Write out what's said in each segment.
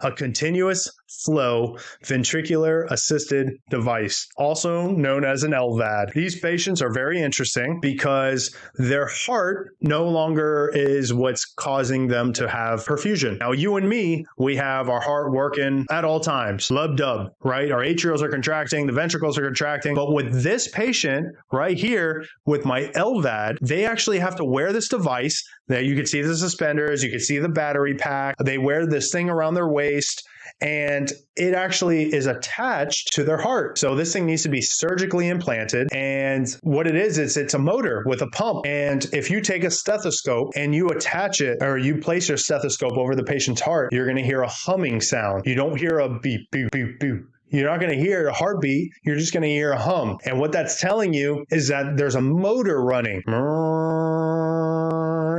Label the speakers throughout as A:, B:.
A: a continuous flow ventricular assisted device, also known as an LVAD. These patients are very interesting because their heart no longer is what's causing them to have perfusion. Now, you and me, we have our heart working at all times, lub-dub, right? Our atrials are contracting, the ventricles are contracting. But with this patient right here, with my LVAD, they actually have to wear this device. Now, you can see the suspenders, you can see the battery pack. They wear this thing around their waist, and it actually is attached to their heart. So this thing needs to be surgically implanted. And what it is it's a motor with a pump. And if you take a stethoscope and you attach it, or you place your stethoscope over the patient's heart, you're going to hear a humming sound. You don't hear a beep, beep, beep, beep. You're not going to hear a heartbeat. You're just going to hear a hum. And what that's telling you is that there's a motor running.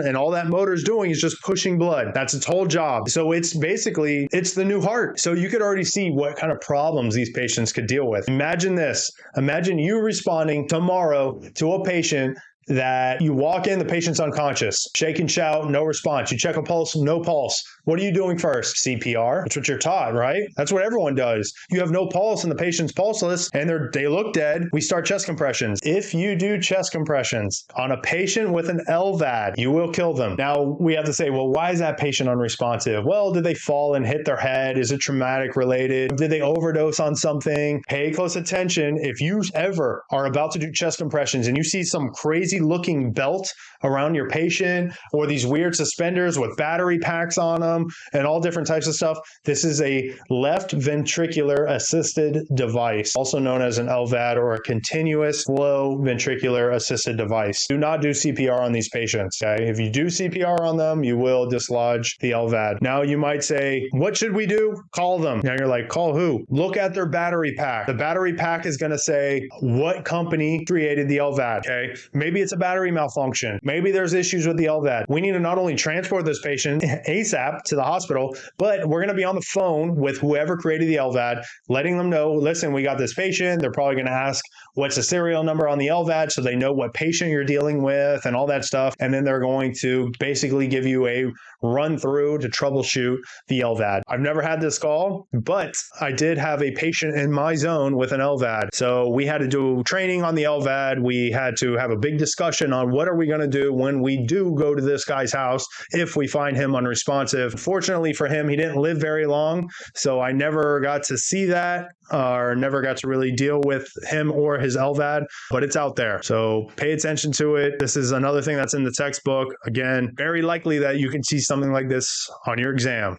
A: And all that motor is doing is just pushing blood. That's its whole job. So it's the new heart. So you could already see what kind of problems these patients could deal with. Imagine this. Imagine you responding tomorrow to a patient that you walk in, the patient's unconscious, shake and shout, no response. You check a pulse, no pulse. What are you doing first? CPR. That's what you're taught, right? That's what everyone does. You have no pulse and the patient's pulseless and they look dead. We start chest compressions. If you do chest compressions on a patient with an LVAD, you will kill them. Now we have to say, well, why is that patient unresponsive? Well, did they fall and hit their head? Is it traumatic related? Did they overdose on something? Pay close attention. If you ever are about to do chest compressions and you see some crazy looking belt around your patient or these weird suspenders with battery packs on them and all different types of stuff, this is a left ventricular assisted device, also known as an LVAD or a continuous flow ventricular assisted device. Do not do CPR on these patients. Okay? If you do CPR on them, you will dislodge the LVAD. Now you might say, what should we do? Call them. Now you're like, call who? Look at their battery pack. The battery pack is going to say what company created the LVAD. Okay? Maybe it's a battery malfunction. Maybe there's issues with the LVAD. We need to not only transport this patient ASAP to the hospital, but we're going to be on the phone with whoever created the LVAD, letting them know, listen, we got this patient. They're probably going to ask, what's the serial number on the LVAD, so they know what patient you're dealing with and all that stuff. And then they're going to basically give you a run through to troubleshoot the LVAD. I've never had this call, but I did have a patient in my zone with an LVAD. So we had to do training on the LVAD. We had to have a big discussion on what are we going to do when we do go to this guy's house if we find him unresponsive. Fortunately for him, he didn't live very long, so I never got to see that or never got to really deal with him or his LVAD, but it's out there. So pay attention to it. This is another thing that's in the textbook. Again, very likely that you can see something like this on your exam.